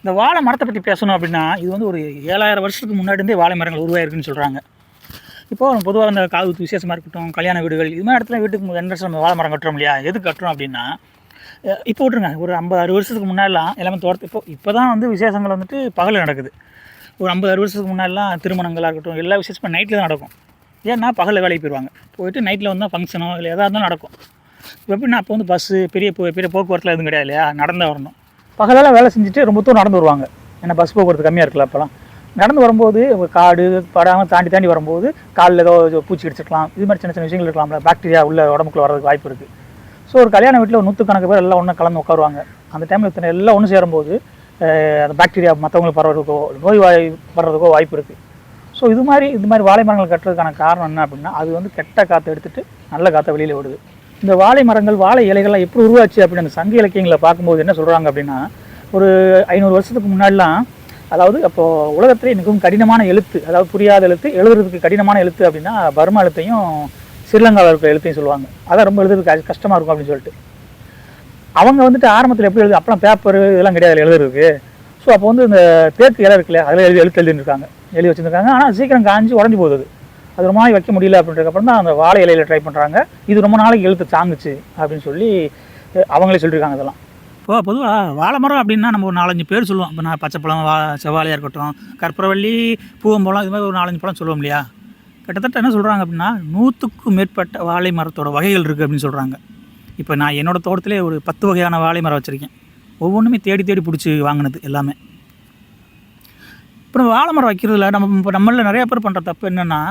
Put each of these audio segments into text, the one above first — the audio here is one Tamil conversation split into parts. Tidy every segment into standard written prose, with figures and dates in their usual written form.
இந்த வாழை மரத்தை பற்றி பேசணும் அப்படின்னா இது வந்து ஒரு 7000 வருஷத்துக்கு முன்னாடி இருந்தே வாழை மரங்கள் உருவாயிருக்குன்னு சொல்கிறாங்க. இப்போது பொதுவாக இந்த காது குத்து விசேஷமாக இருக்கட்டும், கல்யாண வீடுகள் இது மாதிரி இடத்துல வீட்டுக்கு என்ட்ரன்ஸ் நம்ம வாழை மரம் கட்டுறோம் இல்லையா? எதுக்கு கட்டுறோம் அப்படின்னா, இப்போ விட்ருங்க ஒரு 50-60 வருஷத்துக்கு முன்னாடிலாம் எல்லாமே தோட்டத்து இப்போ தான் வந்து விசேஷங்கள் வந்துட்டு பகலில் நடக்குது. ஒரு 50-60 வருஷத்துக்கு முன்னாடிலாம் திருமணங்களாக இருக்கட்டும் எல்லா விசேஷமும் நைட்டில் தான் நடக்கும். ஏன்னா பகலில் வேலைக்கு போயிடுவாங்க, போயிட்டு நைட்டில் வந்தால் ஃபங்க்ஷனோ இல்லை எதாக இருந்தாலும் நடக்கும். இப்போ எப்படின்னா அப்போ வந்து பஸ்ஸு பெரிய போக்குவரத்தில் எதுவும் கிடையாது இல்லையா? நடந்தால் வரணும். பகலெல்லாம் வேலை செஞ்சுட்டு ரொம்ப தூரம் நடந்து வருவாங்க. ஏன்னா பஸ் போக்குவரத்து கம்மியாக இருக்குல்ல அப்போலாம். நடந்து வரும்போது காடு படாமல் தாண்டி வரும்போது காலில் ஏதோ பூச்சி கிடச்சிருக்கலாம், இது மாதிரி சின்ன சின்ன விஷயங்கள் இருக்கலாம்ல, பாக்டீரியா உள்ள உடம்புக்குள்ள வரதுக்கு வாய்ப்பு இருக்குது. ஸோ ஒரு கல்யாண வீட்டில் ஒரு 100கணக்கு பேர் எல்லாம் ஒன்றா கலந்து உட்காருவாங்க. அந்த டைமில் இத்தனை எல்லாம் ஒன்று சேரும்போது அந்த பாக்டீரியா மற்றவங்களுக்கு பரவறதுக்கோ நோய் வர்றதுக்கோ வாய்ப்பு இருக்குது. ஸோ இது மாதிரி வாழை மரங்கள் கட்டுறதுக்கான காரணம் என்ன அப்படின்னா, அது வந்து கெட்ட காற்றை எடுத்துகிட்டு நல்ல காற்றை வெளியில் விடுது. இந்த வாழை மரங்கள் வாழை இலைகள்லாம் எப்படி உருவாச்சு அப்படின்னு அந்த சங்க இலக்கியங்களை பார்க்கும்போது என்ன சொல்கிறாங்க அப்படின்னா, ஒரு 500 வருஷத்துக்கு முன்னாடிலாம், அதாவது அப்போது உலகத்திலே மிகவும் கடினமான எழுத்து, அதாவது புரியாத எழுத்து, எழுதுறதுக்கு கடினமான எழுத்து அப்படின்னா பர்மா எழுத்தையும் ஸ்ரீலங்காவில் இருக்கிற எழுத்தையும் சொல்லுவாங்க. அதான் ரொம்ப எழுதுறதுக்கு கஷ்டமாக இருக்கும் அப்படின்னு சொல்லிட்டு அவங்க வந்துட்டு ஆரம்பத்தில் எப்படி எழுது, அப்போலாம் பேப்பர் இதெல்லாம் கிடையாது எழுதுறதுக்கு. ஸோ அப்போ வந்து இந்த தேக்கு இலை இருக்குல்ல, அதில் எழுத்து எழுதி வச்சுருக்காங்க. ஆனால் சீக்கிரம் காஞ்சி உடஞ்சி போகுது. அது ரொம்ப நாளைக்கு வைக்க முடியல அப்படின்றதுக்கப்புறம் தான் அந்த வாழை இலையில் ட்ரை பண்ணுறாங்க. இது ரொம்ப நாளைக்கு எழுத்து தாங்குச்சு அப்படின்னு சொல்லி அவங்களே சொல்லியிருக்காங்க. இதெல்லாம் இப்போ பொதுவாக வாழை மரம் அப்படின்னா நம்ம ஒரு 4-5 பேர் சொல்லுவோம். இப்போ நான் பச்சைப்பழம், செவ்வாழையாக இருக்கட்டும், கற்பூரவள்ளி, பூவம்பழம், இது மாதிரி ஒரு 4-5 பழம் சொல்லுவோம் இல்லையா? கிட்டத்தட்ட என்ன சொல்கிறாங்க அப்படின்னா 100க்கும் மேற்பட்ட வாழை மரத்தோட வகைகள் இருக்குது அப்படின்னு சொல்கிறாங்க. இப்போ நான் என்னோடய தோட்டத்திலே ஒரு 10 வகையான வாழை மரம் வச்சுருக்கேன். ஒவ்வொன்றுமே தேடி பிடிச்சி வாங்கினது எல்லாமே. இப்போ வாழை மரம் வைக்கிறதுல நம்மளில் நிறையா பேர் பண்ணுற தப்பு என்னென்னா,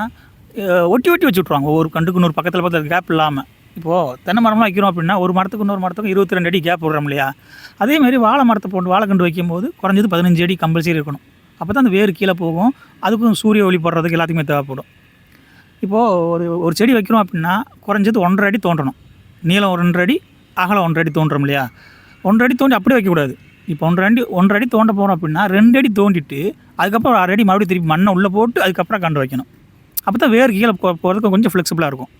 ஒட்டி வச்சு விட்ருவாங்க. ஒவ்வொரு கண்டுக்கு இன்னொரு பக்கத்தில் கேப் இல்லாமல். இப்போது தென்னை மரம்லாம் வைக்கிறோம் அப்படின்னா ஒரு மரத்துக்கு இன்னொரு மரத்துக்கும் 22 அடி கேப் விடுறோம் இல்லையா? அதேமாதிரி வாழை மரத்தை போட்டு வாழைக்கண்டு வைக்கும்போது குறைஞ்சது 15 அடி கம்பல்சரி இருக்கணும். அப்போ தான் அந்த வேறு கீழே போகும். அதுக்கும் சூரிய ஒளி போடுறதுக்கு எல்லாத்துக்குமே தேவைப்படும். இப்போது ஒரு செடி வைக்கிறோம் அப்படின்னா குறைஞ்சது 1.5 அடி தோன்றணும். நீளம் 1.5 அடி, அகலம் 1.5 அடி தோன்றும் இல்லையா? 1.5 அடி தோண்டி அப்படியே வைக்கக்கூடாது. இப்போ 1.5 அடி தோண்ட போகிறோம் அப்படின்னா 2 அடி தோண்டிட்டு அதுக்கப்புறம் 1/2 அடி மறுபடியும் திருப்பி மண்ணை உள்ளே போட்டு அதுக்கப்புறம் கண்டு வைக்கணும். அப்போ தான் வேறு கீழே போகிறதுக்கு கொஞ்சம் ஃப்ளெக்சிபிளாக இருக்கும்.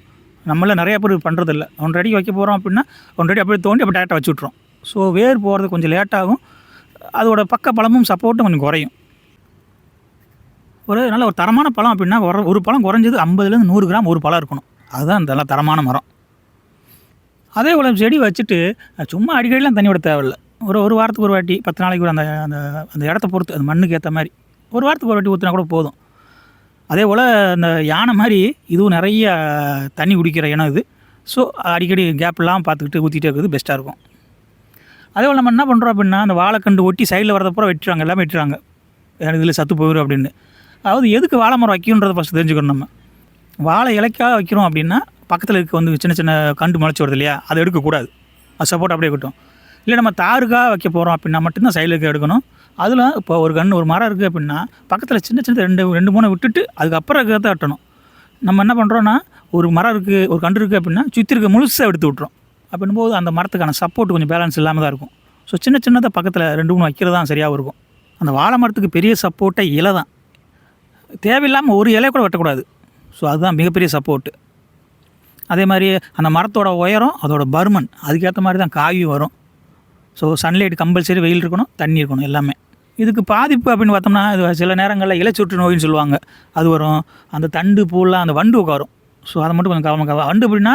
நம்மள நிறையா பேர் பண்ணுறதில்ல. 1.5 அடி வைக்க போகிறோம் அப்படின்னா 1.5 அடி அப்படியே தோண்டி அப்போ டேரெக்டாக வச்சு விட்றோம். ஸோ வேர் போகிறது கொஞ்சம் லேட்டாகும். அதோட பக்க பழமும் சப்போர்ட்டும் கொஞ்சம் குறையும். நல்ல ஒரு தரமான பழம் அப்படின்னா ஒரு பழம் குறைஞ்சது 50-100 கிராம் ஒரு பழம் இருக்கணும். அதுதான் நல்ல தரமான மரம். அதே போல் செடி வச்சுட்டு சும்மா அடிக்கடிலாம் தண்ணி விட தேவையில்ல. ஒரு வாரத்துக்கு ஒரு வாட்டி, 10 நாளைக்கு ஒரு அந்த இடத்த பொறுத்து, அந்த மண்ணுக்கு ஏற்ற மாதிரி ஒரு வாரத்துக்கு ஒரு வாட்டி ஊற்றினா கூட போதும். அதே போல் அந்த யானை மாதிரி இதுவும் நிறைய தண்ணி குடிக்கிற இனம் இது. ஸோ அடிக்கடி கேப் இல்லாமல் பார்த்துக்கிட்டு ஊற்றிட்டே இருக்கிறது பெஸ்ட்டாக இருக்கும். அதே போல் நம்ம என்ன பண்ணுறோம் அப்படின்னா, அந்த வாழைக்கண்டு ஒட்டி சைடில் வரதப்போ வெட்டுறாங்க, எல்லாமே வெட்டுறாங்க. எனக்கு இதில் சத்து போயிடும் அப்படின்னு. அதாவது எதுக்கு வாழை மரம் வைக்கணுன்றதை ஃபஸ்ட்டு தெரிஞ்சுக்கணும். நம்ம வாழை இலைக்காக வைக்கிறோம் அப்படின்னா பக்கத்தில் இருக்க வந்து சின்ன சின்ன கண்டு முளைச்சி வருது இல்லையா? அதை எடுக்கக்கூடாது. அது சப்போர்ட் அப்படியே இருக்கட்டும். இல்லை நம்ம தாருக்காக வைக்க போகிறோம் அப்படின்னா மட்டும்தான் சைடில் இருக்க எடுக்கணும். அதில் இப்போ ஒரு மரம் இருக்குது அப்படின்னா பக்கத்தில் சின்ன 2-3 விட்டுட்டு அதுக்கப்புறம் இருக்கிறத வெட்டணும். நம்ம என்ன பண்ணுறோன்னா, ஒரு மரம் இருக்குது, ஒரு கண்டு இருக்குது அப்படின்னா சுற்றி இருக்க முழுசாக எடுத்து விட்றோம். அப்படின்போது அந்த மரத்துக்கான சப்போர்ட் கொஞ்சம் பேலன்ஸ் இல்லாமல் தான் இருக்கும். ஸோ சின்னதாக பக்கத்தில் 2-3 வைக்கிறது தான் சரியாக இருக்கும். அந்த வாழை மரத்துக்கு பெரிய சப்போர்ட்டை இலை தான். தேவையில்லாமல் ஒரு இலையை கூட வெட்டக்கூடாது. ஸோ அதுதான் மிகப்பெரிய சப்போர்ட்டு. அதே மாதிரி அந்த மரத்தோட உயரம், அதோட பருமன், அதுக்கேற்ற மாதிரி தான் காயும் வரும். ஸோ சன்லைட் கம்பல்சரி, வெயில் இருக்கணும், தண்ணி இருக்கணும், எல்லாமே. இதுக்கு பாதிப்பு அப்படின்னு பார்த்தோம்னா, இது சில நேரங்களில் இலைச்சுற்று நோயின்னு சொல்லுவாங்க, அது வரும். அந்த தண்டு பூலாம் அந்த வண்டு உட்காரும். ஸோ அதை மட்டும் கொஞ்சம் கவனமாக. வண்டு அப்படின்னா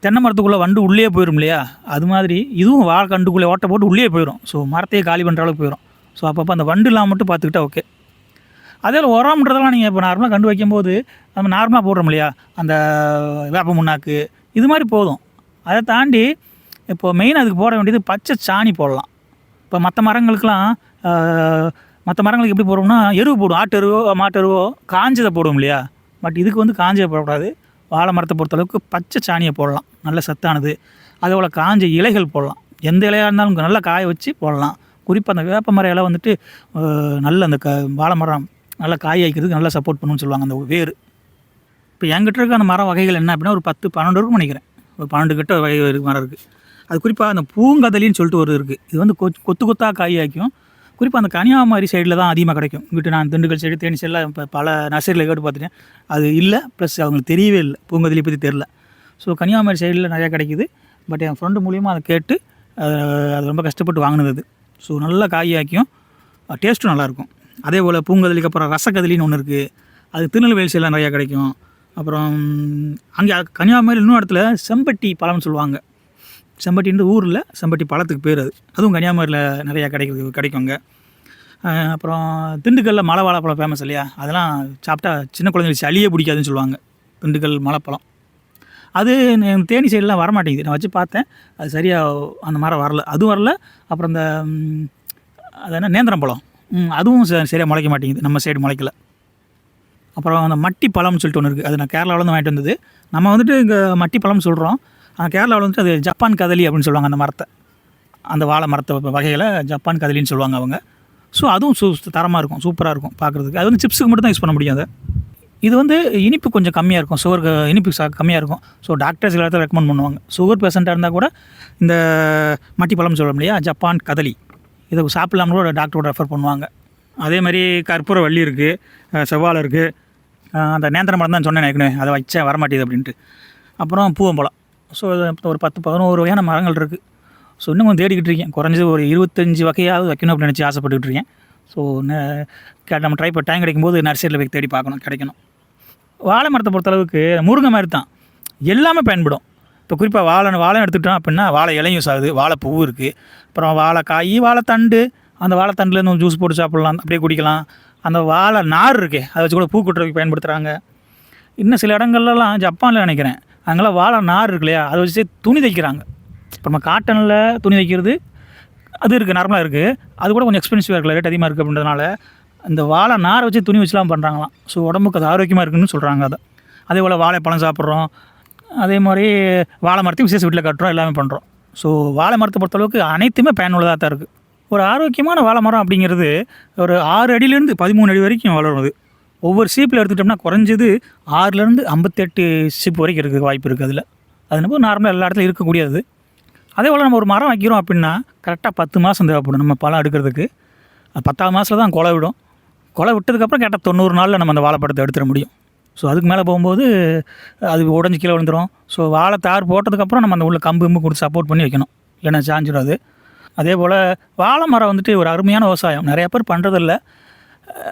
தென்னை மரத்துக்குள்ளே வண்டு உள்ளே போயிடும் இல்லையா? அது மாதிரி இதுவும் வாழைக்கண்டுக்குள்ளே ஓட்டை போட்டு உள்ளே போயிடும். ஸோ மரத்தையே காலி பண்ணுற அளவுக்கு போயிடும். ஸோ அப்பப்போ அந்த வண்டு இல்லாமல் மட்டும் பார்த்துக்கிட்டா ஓகே. அதே உரம்ன்றதெல்லாம் நீங்கள் இப்போ நார்மலாக கண்டு வைக்கும்போது நம்ம நார்மலாக போடுறோம் இல்லையா? அந்த வேப்ப முன்னாக்கு இது மாதிரி போதும். அதை தாண்டி இப்போது மெயின் அதுக்கு போட வேண்டியது பச்சை சாணி போடலாம். இப்போ மற்ற மரங்களுக்கு எப்படி போடுவோம்னா எருவு போடும், ஆட்டு எருவோ மாட்டு எருவோ காஞ்சதை போடுவோம் இல்லையா? பட் இதுக்கு வந்து காஞ்சதை போடக்கூடாது. வாழை மரத்தை பொறுத்தளவுக்கு பச்சை சாணியை போடலாம், நல்ல சத்தானது. அதே போல் காஞ்ச இலைகள் போடலாம். எந்த இலையாக இருந்தாலும் நல்லா காய வச்சு போடலாம். குறிப்பாக அந்த வேப்ப மர இலை வந்துட்டு நல்ல அந்த வாழை மரம் நல்லா காய் வைக்கிறதுக்கு நல்லா சப்போர்ட் பண்ணணும்னு சொல்லுவாங்க அந்த வேர். இப்போ என்கிட்ட இருக்க அந்த மர வகைகள் என்ன அப்படின்னா ஒரு 10-12 இருக்கும் நினைக்கிறேன். ஒரு 12 கிட்ட வகை மரம் இருக்குது. அது குறிப்பாக அந்த பூங்கதலின்னு சொல்லிட்டு ஒரு இருக்குது. இது வந்து கொத்தாக காய் காய்க்கும். குறிப்பாக அந்த கன்னியாகுமரி சைடில் தான் அதிகமாக கிடைக்கும். இங்கிட்டு நான் திண்டுக்கல் சைடு, தேனி சைடில் இப்போ பல நர்சரியில் கேட்டு பார்த்துட்டேன். அது இல்லை, ப்ளஸ் அவங்களுக்கு தெரியவே இல்லை, பூங்கதலி பற்றி தெரில. ஸோ கன்னியாகுமரி சைடில் நிறையா கிடைக்கிது. பட் என் ஃப்ரெண்டு மூலிமா அதை கேட்டு அது ரொம்ப கஷ்டப்பட்டு வாங்கினது அது. ஸோ நல்லா காய் காய்க்கும். டேஸ்ட்டும் நல்லாயிருக்கும். அதே போல் பூங்கதலிக்கு அப்புறம் ரசக்கதலின்னு ஒன்று இருக்குது, அது திருநெல்வேலி சைடில் நிறையா கிடைக்கும். அப்புறம் அங்கே கன்னியாகுமரி இன்னும் இடத்துல செம்பட்டி பழம்னு சொல்லுவாங்க. செம்பட்டின்ற ஊரில் செம்பட்டி பழத்துக்கு பேர் அதுவும் கன்னியாகுமரியில் நிறையா கிடைக்குங்க. அப்புறம் திண்டுக்கல்லில் மலை வாழைப்பழம் ஃபேமஸ் இல்லையா, அதெல்லாம் சாப்பிட்டா சின்ன குழந்தைங்களுக்கு சளியே பிடிக்காதுன்னு சொல்லுவாங்க. திண்டுக்கல் மலைப்பழம் அது தேனி சைடெலாம் வரமாட்டேங்குது. நான் வச்சு பார்த்தேன், அது சரியாக அந்த மரம் வரல, அதுவும் வரல. அப்புறம் இந்த அது என்ன நேந்திரம் பழம், அதுவும் சரியாக முளைக்க மாட்டேங்குது, நம்ம சைடு முளைக்கல. அப்புறம் அந்த மட்டி பழம்னு சொல்லிட்டு ஒன்று இருக்குது, அது நான் கேரளாவிலேருந்து வாங்கிட்டு வந்தது. நம்ம வந்துட்டு இங்கே மட்டி பழம்னு சொல்கிறோம், ஆனால் கேரளாவில் வந்துட்டு அது ஜப்பான் கதலி அப்படின்னு சொல்லுவாங்க. அந்த மரத்தை, அந்த வாழை மரத்தை வகையில் ஜப்பான் கதலின்னு சொல்லுவாங்க அவங்க. ஸோ அதுவும் தரமாக இருக்கும், சூப்பராக இருக்கும் பார்க்குறதுக்கு. அது வந்து சிப்ஸுக்கு மட்டும் தான் யூஸ் பண்ண முடியும். அதை இது வந்து இனிப்பு கொஞ்சம் கம்மியாக இருக்கும், சுகர் இனிப்பு கம்மியாக இருக்கும். ஸோ டாக்டர்ஸ் எல்லாத்தையும் ரெக்கமெண்ட் பண்ணுவாங்க. சுகர் பேஷண்ட்டாக இருந்தால் கூட இந்த மட்டி பழம்னு சொல்ல முடியாது, ஜப்பான் கதலி, இதை சாப்பிட்லாம்னு கூட டாக்டரோட ரெஃபர் பண்ணுவாங்க. அதே மாதிரி கற்பூர வள்ளி இருக்குது, செவ்வாழை இருக்குது, அந்த நேந்திர மரம் தான் சொன்னேன் ஏற்கனவே, அதை வச்சா வரமாட்டேது அப்படின்ட்டு. அப்புறம் பூவம்பழம். ஸோ ஒரு 10-11 வகையான மரங்கள் இருக்குது. ஸோ இன்னும் கொஞ்சம் தேடிக்கிட்டு இருக்கேன், குறைஞ்சது ஒரு 25 வகையாவது வைக்கணும் அப்படின்னு நினச்சி ஆசைப்பட்டுக்கிட்டு இருக்கேன். ஸோ நம்ம ட்ரை டைம் கிடைக்கும்போது நர்சரியில் போய் தேடி பார்க்கணும், கிடைக்கணும். வாழை மரத்தை பொறுத்தளவுக்கு முருங்கை மாதிரி தான் எல்லாமே பயன்படும். இப்போ குறிப்பாக வாழை எடுத்துக்கிட்டோம் அப்படின்னா வாழை இலையும் யூஸ் ஆகுது, வாழைப்பூ இருக்குது, அப்புறம் வாழைக்காய், வாழைத்தண்டு, அந்த வாழைத்தண்டுலேருந்து ஜூஸ் போட்டு சாப்பிட்லாம், அப்படியே குடிக்கலாம். அந்த வாழை நார் இருக்கே, அதை வச்சு கூட பூ கொட்டுறதுக்கு பயன்படுத்துகிறாங்க. இன்னும் சில இடங்கள்லாம் ஜப்பானில் நினைக்கிறேன், அங்கெல்லாம் வாழை நார் இருக்கு இல்லையா, அதை வச்சு துணி தைக்கிறாங்க. இப்போ நம்ம காட்டனில் துணி தைக்கிறது அது இருக்குது, நார்மலாக இருக்குது, அது கூட கொஞ்சம் எக்ஸ்பென்சிவாக இருக்குல்ல, ரேட் அதிகமாக இருக்குது அப்படின்றதுனால இந்த வாழை நாரை வச்சு துணி வச்சுலாம் பண்ணுறாங்களாம். ஸோ உடம்புக்கு அது ஆரோக்கியமாக இருக்குன்னு சொல்கிறாங்க. அதை அதே போல் வாழைப்பழம் சாப்பிட்றோம், அதே மாதிரி வாழை மரத்தையும் விசேஷ வீட்டில் கட்டுறோம், எல்லாமே பண்ணுறோம். ஸோ வாழை மரத்தை பொறுத்தளவுக்கு அனைத்துமே பயனுள்ளதாக தான் இருக்குது. ஒரு ஆரோக்கியமான வாழை மரம் அப்படிங்கிறது ஒரு 6 அடியிலேருந்து 13 அடி வரைக்கும் வளரும். அது ஒவ்வொரு சீப்பில் எடுத்துக்கிட்டோம்னா குறைஞ்சது 6லேருந்து 58 சீப்பு வரைக்கும் இருக்குது வாய்ப்பு இருக்குது. அதில் அது நம்ம நார்மலாக எல்லா இடத்துலையும் இருக்கக்கூடியது. அதே போல் நம்ம ஒரு மரம் வைக்கிறோம் அப்படின்னா கரெக்டாக 10 மாதம் தேவைப்படும் நம்ம பழம் எடுக்கிறதுக்கு. அது 10ஆவது மாதத்தில் தான் குலை விடும். குலை விட்டதுக்கப்புறம் கேட்டால் 90 நாளில் நம்ம அந்த வாழைப்பழத்தை எடுத்துட முடியும். ஸோ அதுக்கு மேலே போகும்போது அது உடஞ்சி கீழே விழுந்துடும். ஸோ வாழை தார் போட்டதுக்கப்புறம் நம்ம அந்த உள்ள கம்பு கொடுத்து சப்போர்ட் பண்ணி வைக்கணும், இல்லைன்னா சாஞ்சிடும் அது. அதே போல் வாழை மரம் வந்துட்டு ஒரு அருமையான விவசாயம், நிறையா பேர் பண்ணுறதில்ல.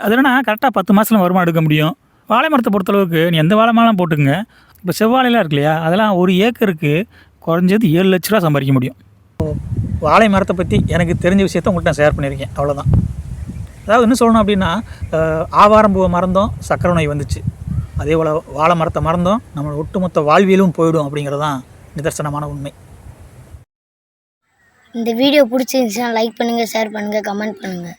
அது என்னன்னா கரெக்டாக 10 மாதத்தில் வருமானம் எடுக்க முடியும். வாழை மரத்தை பொறுத்தளவுக்கு நீ எந்த வாழை மரம் போட்டுக்குங்க, இப்போ செவ்வாழைலாம் இருக்கு இல்லையா, அதெல்லாம் ஒரு ஏக்கருக்கு குறைஞ்சது 7 லட்ச ரூபா சம்பாதிக்க முடியும். வாழை மரத்தை பற்றி எனக்கு தெரிஞ்ச விஷயத்த உங்கள்கிட்ட நான் ஷேர் பண்ணியிருக்கேன், அவ்வளோதான். அதாவது என்ன சொல்லணும் அப்படின்னா, ஆவாரம்பூவை மறந்தோம் சக்கரை நோய் வந்துச்சு, அதே போல் வாழை மரத்தை மறந்தோம் நம்ம ஒட்டுமொத்த வாழ்வியலும் போயிடும் அப்படிங்கிறது தான் நிதர்சனமான உண்மை. இந்த வீடியோ பிடிச்சிருந்துச்சுன்னா லைக் பண்ணுங்கள், ஷேர் பண்ணுங்கள், கமெண்ட் பண்ணுங்கள்.